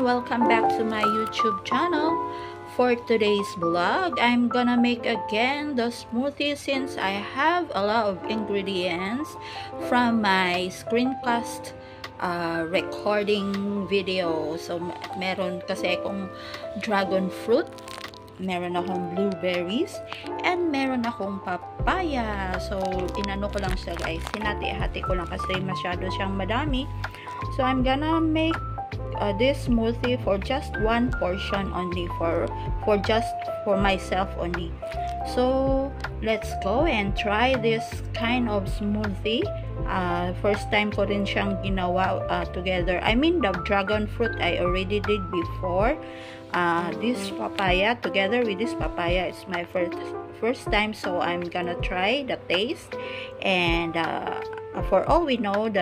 welcome back to my YouTube channel. For today's vlog, I'm gonna make again the smoothie since I have a lot of ingredients from my screencast recording video. So meron kasi akong dragon fruit, meron akong blueberries, and meron akong papaya. So inano ko lang siya guys, hinati-hati ko lang kasi masyado siyang madami. So I'm gonna make this smoothie for just one portion only, for myself only. So let's go and try this kind of smoothie. First time ko rin siyang ginawa together. I mean the dragon fruit I already did before. This papaya, together with this papaya, it's my first time, so I'm gonna try the taste. And for all we know,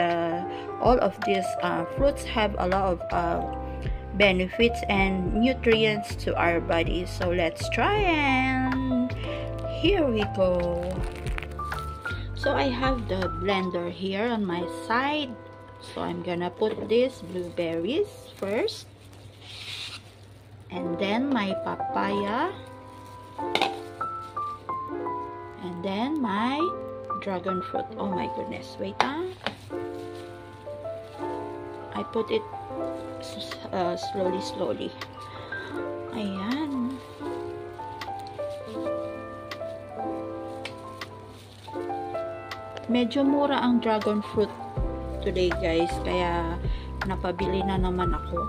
all of these fruits have a lot of benefits and nutrients to our body. So let's try, and here we go. So I have the blender here on my side, so I'm gonna put these blueberries first, and then my papaya, and then my dragon fruit. Oh my goodness, wait I put it slowly. Ayan. Medyo mura ang dragon fruit today guys, kaya napabili na naman ako.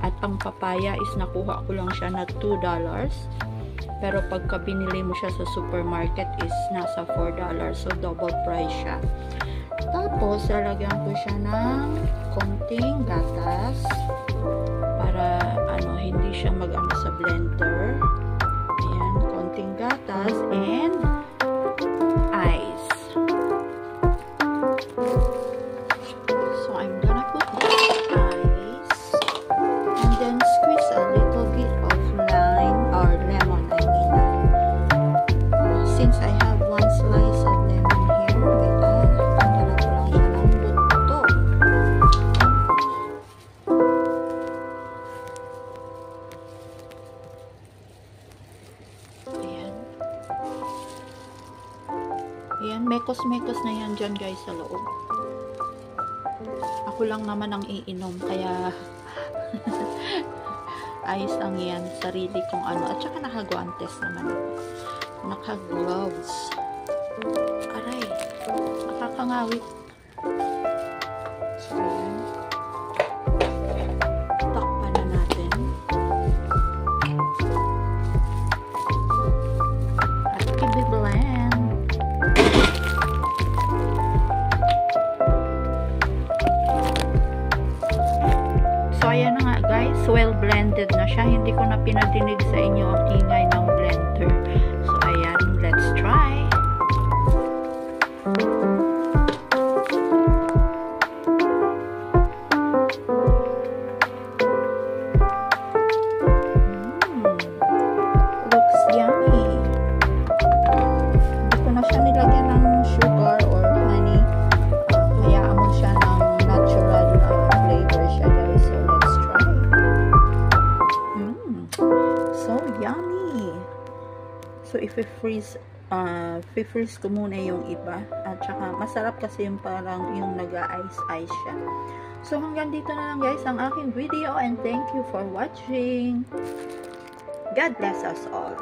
At ang papaya is nakuha ko lang siya na $2. Pero pagka binili mo siya sa supermarket is nasa $4. So double price siya. Tapos lalagyan ko siya ng konting gatas para hindi siya mag-ano sa blender. Ayan, konting gatas and ice. So I'm gonna put this ice and then squeeze a little bit of lime or lemon. Since I have one slice of lemon here, wait tanggalan ko lang siya ng buto. Ayan. Ayan, mekos-mekos na yan dyan guys sa loob. Ako lang naman ang iinom, kaya ayos lang yan, sarili kong at saka nakaguantes naman ako. Naka-gloves. Aray, nakakangawit. So, ayan. Takpan na natin. At i-blend. So, ayan na nga guys. Well blended na siya. Hindi ko na pinadinig sa inyo ang ingay ng blender. So, ayan. Let's try. Looks yummy. Hindi ko na siya nilagyan ng sugar or honey. Hayaan mo siya ng natural flavor siya guys. So let's try. So yummy. So if i-freeze ko muna yung iba, at saka masarap kasi yung parang yung nag-ice siya. So hanggang dito na lang guys ang aking video, and thank you for watching. God bless us all.